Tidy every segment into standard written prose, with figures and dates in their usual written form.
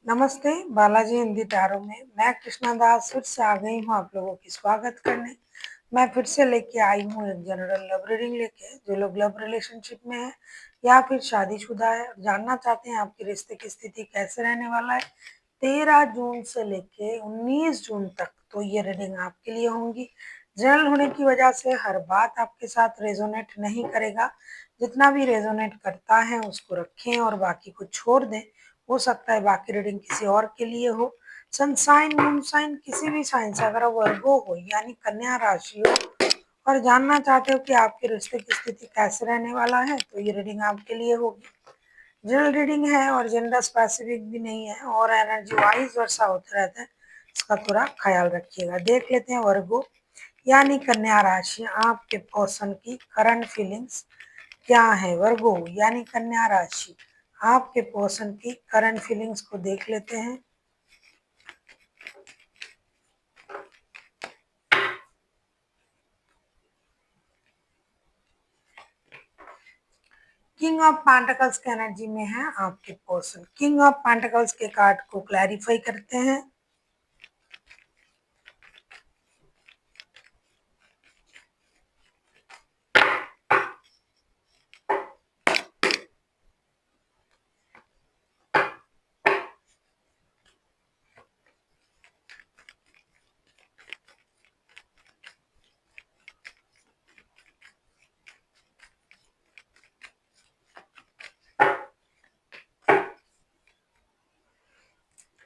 नमस्ते, बालाजी हिंदी टैरो में मैं कृष्णा दास फिर से आ गई हूँ आप लोगों की स्वागत करने। मैं फिर से लेके आई हूँ एक जनरल लव रीडिंग लेके। जो लोग लव रिलेशनशिप में है या फिर शादीशुदा है और जानना चाहते हैं आपके रिश्ते की स्थिति कैसे रहने वाला है 13 जून से लेके 19 जून तक, तो ये रीडिंग आपके लिए होंगी। जनरल होने की वजह से हर बात आपके साथ रेजोनेट नहीं करेगा। जितना भी रेजोनेट करता है उसको रखें और बाकी को छोड़ दें। हो सकता है बाकी रीडिंग किसी और के लिए हो। सनसाइन मून साइन किसी भी साइन से अगर वर्गो हो यानी कन्या राशि हो और जानना चाहते हो कि आपके रिश्ते की स्थिति कैसे रहने वाला है, तो ये रीडिंग आपके लिए होगी। जनरल रीडिंग है और जेंडर स्पेसिफिक भी नहीं है और एनर्जी वाइज वर्षा होता रहता है, इसका थोड़ा ख्याल रखिएगा। देख लेते हैं वर्गो यानी कन्या राशि, आपके पर्सन की करंट फीलिंग्स क्या है। वर्गो यानी कन्या राशि, आपके पर्सन की करंट फीलिंग्स को देख लेते हैं। किंग ऑफ पेंटिकल्स के एनर्जी में है आपके पर्सन। किंग ऑफ पेंटिकल्स के कार्ड को क्लैरिफाई करते हैं।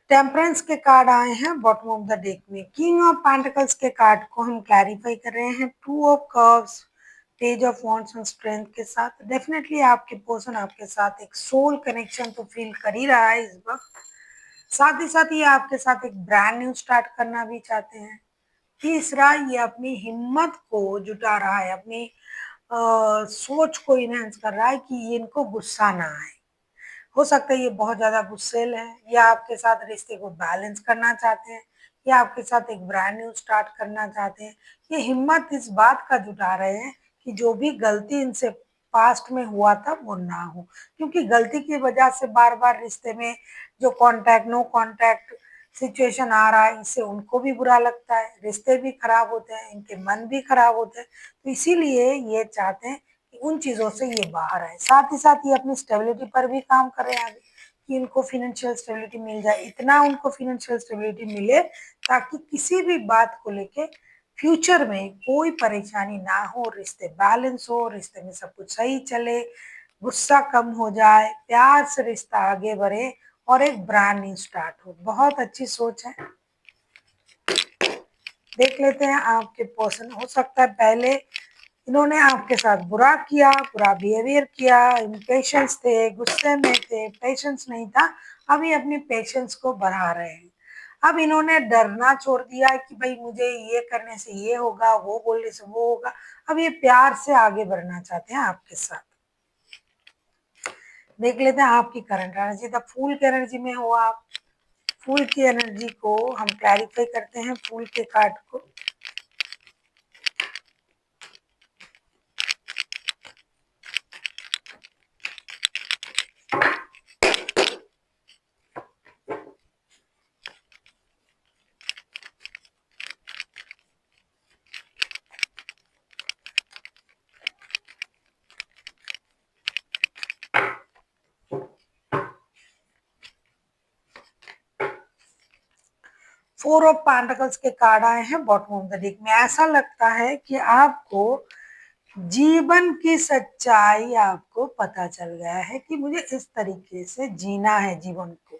टेम्परेंस के कार्ड आए हैं बॉटम ऑफ द डेक में। किंग ऑफ पेंटिकल्स के कार्ड को हम क्लैरिफाई कर रहे हैं two of curves, page of wands and strength के साथ। डेफिनेटली आपके पर्सन आपके साथ एक सोल कनेक्शन तो फील कर ही रहा है इस वक्त। साथ ही साथ ये आपके साथ एक ब्रांड न्यू स्टार्ट करना भी चाहते हैं। तीसरा, ये अपनी हिम्मत को जुटा रहा है, अपनी सोच को इनहेंस कर रहा है कि इनको गुस्सा ना आए। हो सकता है ये बहुत ज्यादा गुस्सेल है या आपके साथ रिश्ते को बैलेंस करना चाहते हैं या आपके साथ एक ब्रांड न्यू स्टार्ट करना चाहते हैं। ये हिम्मत इस बात का जुटा रहे हैं कि जो भी गलती इनसे पास्ट में हुआ था वो ना हो, क्योंकि गलती की वजह से बार बार रिश्ते में जो कांटेक्ट नो कांटेक्ट सिचुएशन आ रहा है, इससे उनको भी बुरा लगता है, रिश्ते भी खराब होते हैं, इनके मन भी खराब होते हैं। तो इसीलिए ये चाहते हैं कि उन चीजों से ये बाहर आए। साथ ही साथ ये अपनी स्टेबिलिटी पर भी काम कर रहे हैं आगे कि इनको फाइनेंशियल स्टेबिलिटी मिल जाए, इतना उनको फाइनेंशियल स्टेबिलिटी मिले ताकि किसी भी बात को लेके फ्यूचर में कोई परेशानी ना हो, रिश्ते बैलेंस हो, रिश्ते में सब कुछ सही चले, गुस्सा कम हो जाए, प्यार से रिश्ता आगे बढ़े और एक ब्रांड न्यू स्टार्ट हो। बहुत अच्छी सोच है। देख लेते हैं आपके पर्सन। हो सकता है पहले इन्होंने आपके साथ बुरा किया, बुरा बिहेवियर किया, इम्पेशंस थे, गुस्से में थे, पेशेंस नहीं था। अभी अपनी पेशेंस को बढ़ा रहे हैं। अब इन्होंने डरना छोड़ दिया है कि भाई मुझे ये करने से ये होगा, वो बोलने से वो होगा। अब ये प्यार से आगे बढ़ना चाहते हैं आपके साथ। देख लेते हैं आपकी करंट एनर्जी। द फूल की एनर्जी में हो आप। फूल की एनर्जी को हम क्लैरिफाई करते हैं, फूल के कार्ड को। फोर ऑफ पेंटिकल्स के कार्ड आए हैं बॉटम ऑफ द डेक में। ऐसा लगता है कि आपको जीवन की सच्चाई आपको पता चल गया है कि मुझे इस तरीके से जीना है जीवन को।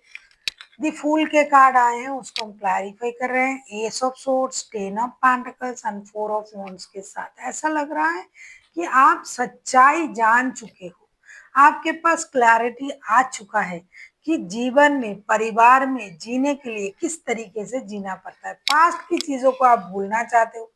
दी फूल के कार्ड आए हैं, उसको हम क्लैरिफाई कर रहे हैं। S of swords, ten of pentacles and four of wands के साथ। ऐसा लग रहा है कि आप सच्चाई जान चुके हो, आपके पास क्लैरिटी आ चुका है कि जीवन में, परिवार में जीने के लिए किस तरीके से जीना पड़ता है। पास्ट की चीजों को आप भूलना चाहते हो,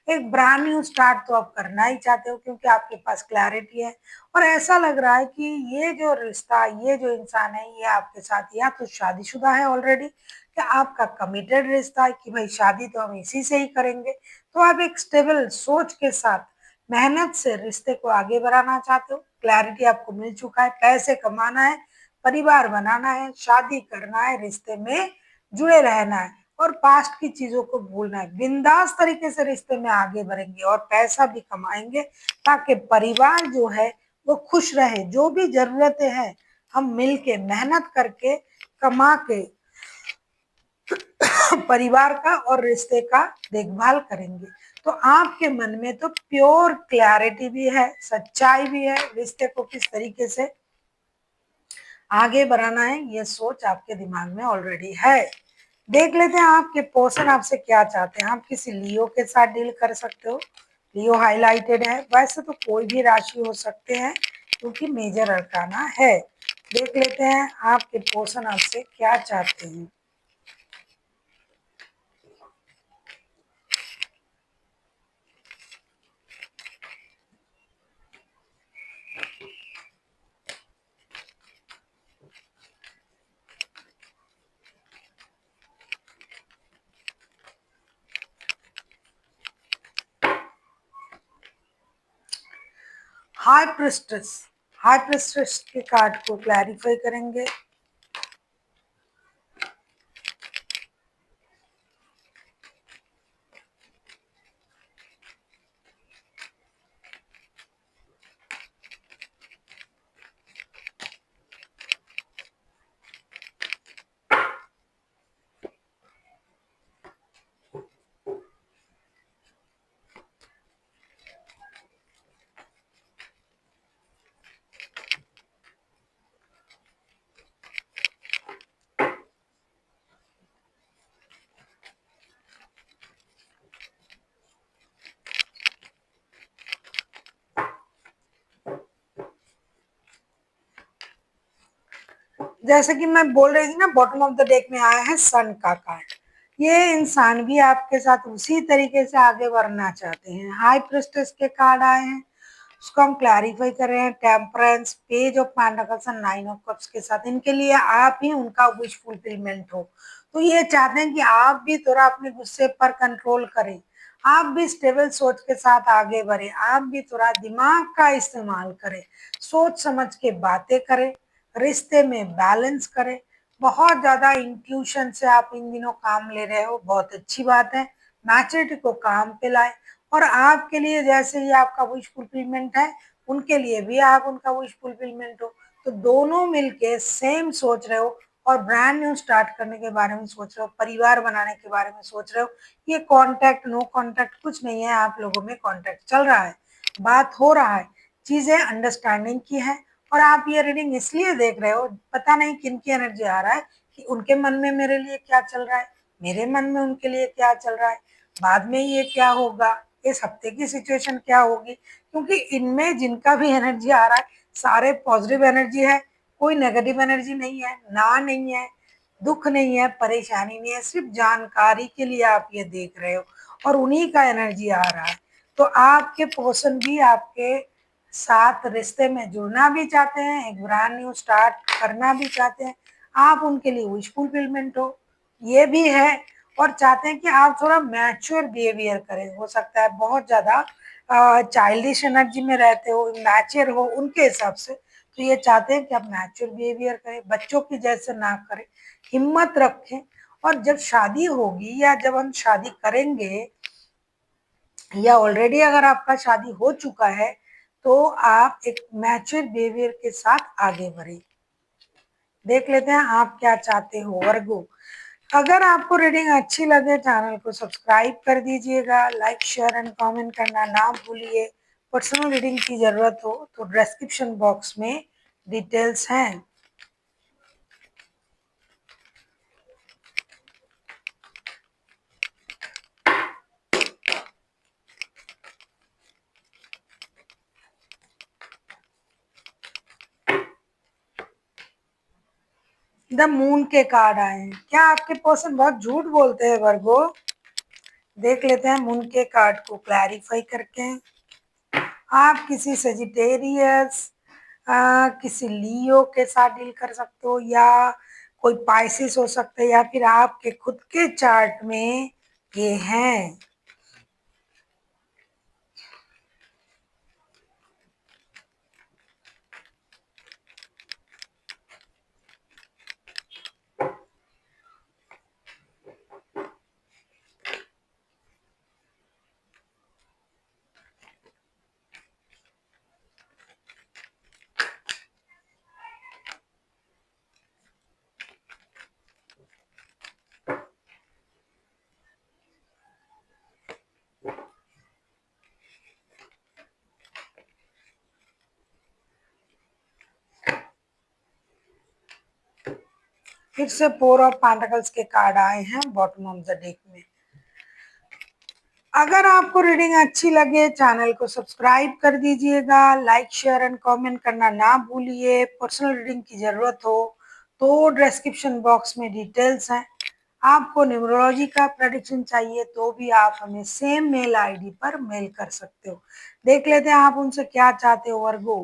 एक ब्रांड न्यू स्टार्ट तो आप करना ही चाहते हो क्योंकि आपके पास क्लैरिटी है। और ऐसा लग रहा है कि ये जो रिश्ता, ये जो इंसान है, ये आपके साथ या तो शादीशुदा है ऑलरेडी या आपका कमिटेड रिश्ता है कि भाई शादी तो हम इसी से ही करेंगे। तो आप एक स्टेबल सोच के साथ मेहनत से रिश्ते को आगे बढ़ाना चाहते हो। क्लैरिटी आपको मिल चुका है, पैसे कमाना है, परिवार बनाना है, शादी करना है, रिश्ते में जुड़े रहना है और पास्ट की चीजों को भूलना है। बिंदास तरीके से रिश्ते में आगे बढ़ेंगे और पैसा भी कमाएंगे ताकि परिवार जो है वो खुश रहे। जो भी जरूरतें हैं हम मिलके मेहनत करके कमा के परिवार का और रिश्ते का देखभाल करेंगे। तो आपके मन में तो प्योर क्लैरिटी भी है, सच्चाई भी है, रिश्ते को किस तरीके से आगे बढ़ाना है ये सोच आपके दिमाग में ऑलरेडी है। देख लेते हैं आपके पर्सन आपसे क्या चाहते हैं। आप किसी लियो के साथ डील कर सकते हो, लियो हाईलाइटेड है, वैसे तो कोई भी राशि हो सकते हैं क्योंकि मेजर अरकाना है। देख लेते हैं आपके पर्सन आपसे क्या चाहते हैं। हाई प्रिस्टेस, हाई प्रिस्टेस के कार्ड को क्लैरिफाई करेंगे। जैसे कि मैं बोल रही थी ना, बॉटम ऑफ द डेक में आया है सन का कार्ड। ये इंसान भी आपके साथ उसी तरीके से आगे बढ़ना चाहते हैं। हाई प्रिस्टेस के कार्ड आए हैं, उसको हम क्लैरिफाई कर रहे हैं। टेम्परेंस, पेज ऑफ पेंटिकल्स और नाइन ऑफ कप्स के साथ इनके लिए आप ही उनका विश फुलफिलमेंट हो। तो ये चाहते हैं कि आप भी थोड़ा अपने गुस्से पर कंट्रोल करें, आप भी स्टेबल सोच के साथ आगे बढ़े, आप भी थोड़ा दिमाग का इस्तेमाल करें, सोच समझ के बातें करें, रिश्ते में बैलेंस करें। बहुत ज्यादा इंट्यूशन से आप इन दिनों काम ले रहे हो, बहुत अच्छी बात है। मैच्योरिटी को काम पे लाए और आपके लिए जैसे ही आपका विश फुलफिलमेंट है, उनके लिए भी आप उनका विश फुलफिलमेंट हो। तो दोनों मिलके सेम सोच रहे हो और ब्रांड न्यू स्टार्ट करने के बारे में सोच रहे हो, परिवार बनाने के बारे में सोच रहे हो। ये कांटेक्ट नो कांटेक्ट कुछ नहीं है, आप लोगों में कांटेक्ट चल रहा है, बात हो रहा है, चीजें अंडरस्टैंडिंग की है। और आप ये रीडिंग इसलिए देख रहे हो, पता नहीं किन की एनर्जी आ रहा है कि उनके मन में मेरे लिए क्या चल रहा है, मेरे मन में उनके लिए क्या चल रहा है, बाद में ये क्या होगा, इस हफ्ते की सिचुएशन क्या होगी। क्योंकि इनमें जिनका भी एनर्जी आ रहा है सारे पॉजिटिव एनर्जी है, कोई नेगेटिव एनर्जी नहीं है, ना नहीं है, दुख नहीं है, परेशानी नहीं है, सिर्फ जानकारी के लिए आप ये देख रहे हो और उन्हीं का एनर्जी आ रहा है। तो आपके पर्सन भी आपके साथ रिश्ते में जुड़ना भी चाहते हैं, एक ब्रांड न्यू स्टार्ट करना भी चाहते हैं, आप उनके लिए विश फुलफिलमेंट हो ये भी है। और चाहते हैं कि आप थोड़ा मैच्योर बिहेवियर करें। हो सकता है बहुत ज्यादा चाइल्डिश एनर्जी में रहते हो, मैच्योर हो उनके हिसाब से, तो ये चाहते हैं कि आप मैच्योर बिहेवियर करें, बच्चों की जैसे ना करें, हिम्मत रखें। और जब शादी होगी या जब हम शादी करेंगे या ऑलरेडी अगर आपका शादी हो चुका है तो आप एक मैच्योर बिहेवियर के साथ आगे बढ़े। देख लेते हैं आप क्या चाहते हो वर्गो। अगर आपको रीडिंग अच्छी लगे चैनल को सब्सक्राइब कर दीजिएगा, लाइक शेयर एंड कमेंट करना ना भूलिए। पर्सनल रीडिंग की जरूरत हो तो डिस्क्रिप्शन बॉक्स में डिटेल्स हैं। द मून के कार्ड आए हैं। क्या आपके पर्सन बहुत झूठ बोलते हैं वर्गो? देख लेते हैं मून के कार्ड को क्लैरिफाई करके। आप किसी सेजिटेरियस, किसी लियो के साथ डील कर सकते हो या कोई पाइसिस हो सकता है या फिर आपके खुद के चार्ट में ये हैं। फिर से 4 ऑफ पेंटिकल्स के कार्ड आए हैं बॉटम ऑफ द डेक में। अगर आपको रीडिंग अच्छी लगे चैनल को सब्सक्राइब कर दीजिएगा, लाइक शेयर एंड कमेंट करना ना भूलिए। पर्सनल रीडिंग की ज़रूरत हो तो डिस्क्रिप्शन बॉक्स में डिटेल्स हैं। आपको न्यूमरोलॉजी का प्रेडिक्शन चाहिए तो भी आप हमें सेम मेल आईडी पर मेल कर सकते हो। देख लेते हैं आप उनसे क्या चाहते हो वर्गो।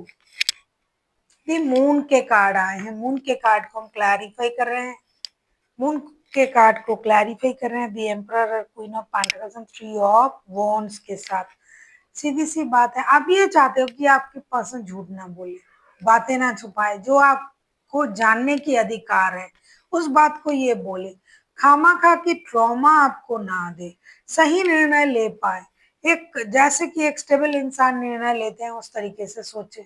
ये मून के कार्ड आए हैं, मून के कार्ड को हम क्लैरिफाई कर रहे हैं। मून के कार्ड को क्लैरिफाई कर रहे हैं the emperor, queen of pentacles and 3 of wands के साथ। सीधी सी बात है, आप ये चाहते हो कि आपके पर्सन झूठ ना बोले, बातें ना छुपाए, जो आपको जानने की अधिकार है उस बात को ये बोले, खामाखा की ट्रॉमा आपको ना दे, सही निर्णय ले पाए। एक जैसे कि एक स्टेबल इंसान निर्णय लेते हैं उस तरीके से सोचे,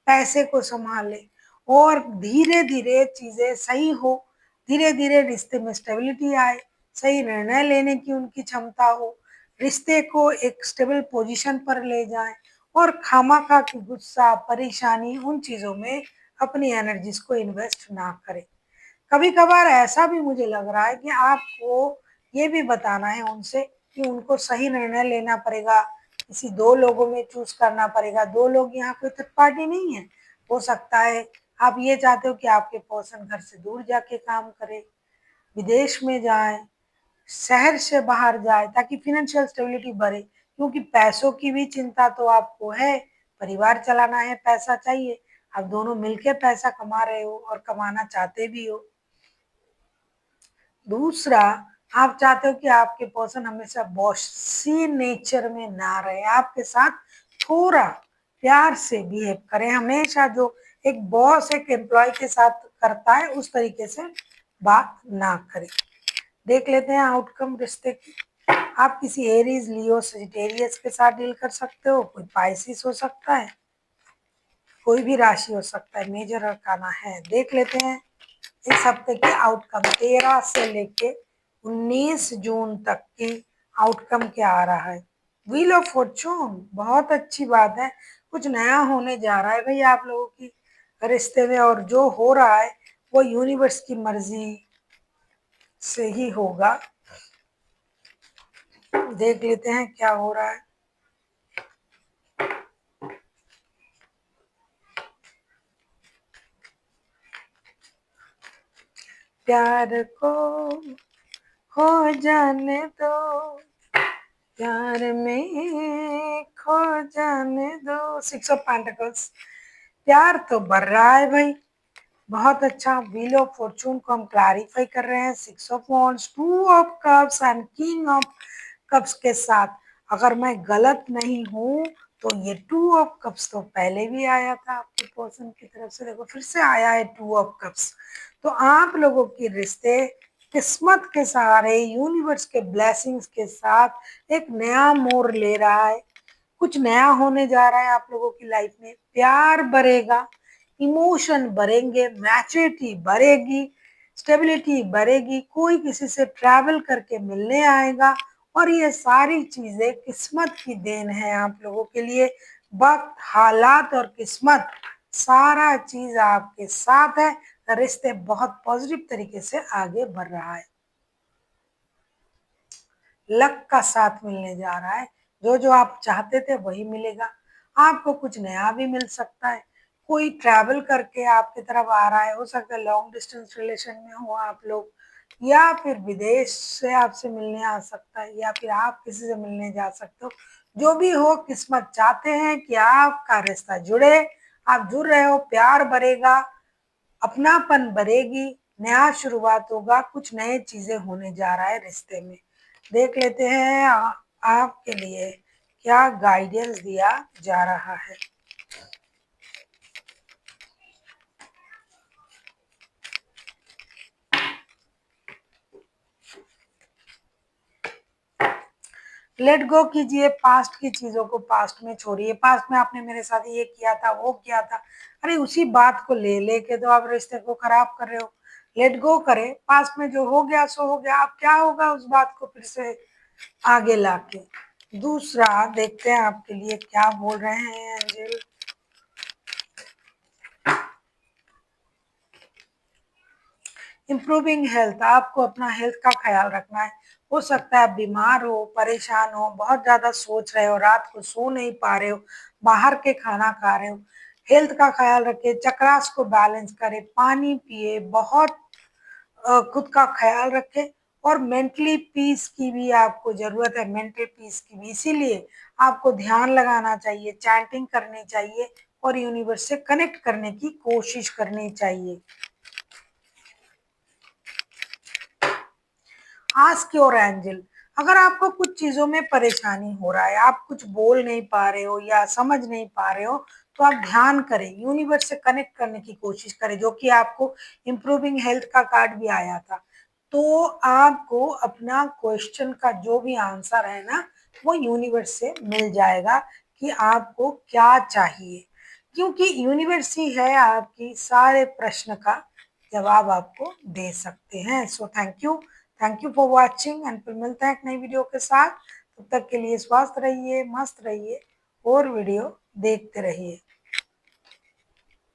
पैसे को संभाले और धीरे धीरे चीजें सही हो, धीरे धीरे रिश्ते में स्टेबिलिटी आए, सही निर्णय लेने की उनकी क्षमता हो, रिश्ते को एक स्टेबल पोजीशन पर ले जाएं और खामाखा की गुस्सा परेशानी उन चीज़ों में अपनी एनर्जीज को इन्वेस्ट ना करें। कभी कभार ऐसा भी मुझे लग रहा है कि आपको ये भी बताना है उनसे कि उनको सही निर्णय लेना पड़ेगा, किसी 2 लोगों में चूज करना पड़ेगा। 2 लोग यहाँ कोई थर्ड पार्टी नहीं है। हो सकता है आप ये चाहते हो कि आपके पर्सन घर से दूर जाके काम करे, विदेश में जाए, शहर से बाहर जाए ताकि फिनेंशियल स्टेबिलिटी बढ़े, क्योंकि पैसों की भी चिंता तो आपको है, परिवार चलाना है, पैसा चाहिए। आप दोनों मिलकर पैसा कमा रहे हो और कमाना चाहते भी हो। दूसरा, आप चाहते हो कि आपके पर्सन हमेशा बॉसी नेचर में ना रहे, आपके साथ थोड़ा प्यार से बिहेव करें, हमेशा जो एक बॉस एक एम्प्लॉय के साथ करता है उस तरीके से बात ना करें। देख लेते हैं आउटकम रिश्ते की। आप किसी एरीज, लियो, सजिटेरियस के साथ डील कर सकते हो, कोई पाइसिस हो सकता है, कोई भी राशि हो सकता है, मेजर अरकाना है। देख लेते हैं इस हफ्ते के आउटकम 13 से लेके 19 जून तक की आउटकम क्या आ रहा है। व्हील ऑफ फॉर्चून, बहुत अच्छी बात है, कुछ नया होने जा रहा है भाई आप लोगों की रिश्ते में, और जो हो रहा है वो यूनिवर्स की मर्जी से ही होगा। देख लेते हैं क्या हो रहा है। प्यार को हो जाने दो, प्यार में खो जाने दो। 6 ऑफ पेंटिकल्स, प्यार तो बढ़ रहा है भाई, बहुत अच्छा। व्हील ऑफ फॉर्चून को हम क्लैरिफाई कर रहे हैं 6 of wands, 2 of cups and king of cups के साथ। अगर मैं गलत नहीं हूँ तो ये 2 ऑफ कप्स तो पहले भी आया था आपके पर्सन की तरफ से, देखो फिर से आया है 2 ऑफ कप्स। तो आप लोगों के रिश्ते किस्मत के सहारे, यूनिवर्स के ब्लेसिंग्स के साथ एक नया मोड़ ले रहा है, कुछ नया होने जा रहा है आप लोगों की लाइफ में। प्यार बढ़ेगा, इमोशन बढ़ेंगे, मैच्योरिटी बढ़ेगी, स्टेबिलिटी बढ़ेगी, कोई किसी से ट्रैवल करके मिलने आएगा और ये सारी चीजें किस्मत की देन है आप लोगों के लिए। वक्त, हालात और किस्मत सारा चीज आपके साथ है। रिश्ते बहुत पॉजिटिव तरीके से आगे बढ़ रहा है, लक का साथ मिलने जा रहा है। जो जो आप चाहते थे वही मिलेगा, आपको कुछ नया भी मिल सकता है। कोई ट्रैवल करके आपकी तरफ आ रहा है, हो सकता है लॉन्ग डिस्टेंस रिलेशन में हो आप लोग, या फिर विदेश से आपसे मिलने आ सकता है, या फिर आप किसी से मिलने जा सकते हो। जो भी हो, किस्मत चाहते हैं कि आपका रिश्ता जुड़े, आप जुड़ रहे हो, प्यार बढ़ेगा, अपनापन बढ़ेगी, नया शुरुआत होगा, कुछ नए चीजें होने जा रहा है रिश्ते में। देख लेते हैं आपके लिए क्या गाइडेंस दिया जा रहा है। लेट गो कीजिए, पास्ट की चीजों को पास्ट में छोड़िए। पास्ट में आपने मेरे साथ ये किया था, वो किया था, अरे उसी बात को ले लेके तो आप रिश्ते को खराब कर रहे हो। लेट गो करें, पास्ट में जो हो गया सो हो गया, अब क्या होगा उस बात को फिर से आगे लाके। दूसरा देखते हैं आपके लिए क्या बोल रहे हैं एंजल। इम्प्रूविंग हेल्थ, आपको अपना हेल्थ का ख्याल रखना है। हो सकता है आप बीमार हो, परेशान हो, बहुत ज़्यादा सोच रहे हो, रात को सो नहीं पा रहे हो, बाहर के खाना खा रहे हो। हेल्थ का ख्याल रखिए, चक्रास को बैलेंस करें, पानी पिए, बहुत खुद का ख्याल रखें और मेंटली पीस की भी आपको ज़रूरत है, मेंटल पीस की भी। इसीलिए आपको ध्यान लगाना चाहिए, चैंटिंग करनी चाहिए और यूनिवर्स से कनेक्ट करने की कोशिश करनी चाहिए। आस्क योर एंजल, अगर आपको कुछ चीज़ों में परेशानी हो रहा है, आप कुछ बोल नहीं पा रहे हो या समझ नहीं पा रहे हो, तो आप ध्यान करें, यूनिवर्स से कनेक्ट करने की कोशिश करें, जो कि आपको इम्प्रूविंग हेल्थ का कार्ड भी आया था। तो आपको अपना क्वेश्चन का जो भी आंसर है ना, वो यूनिवर्स से मिल जाएगा कि आपको क्या चाहिए, क्योंकि यूनिवर्स ही है आपकी सारे प्रश्न का जवाब आपको दे सकते हैं। So thank you for watching and फिर मिलते हैं एक नई वीडियो के साथ। तब तक के लिए स्वस्थ रहिए, मस्त रहिए और वीडियो देखते रहिए।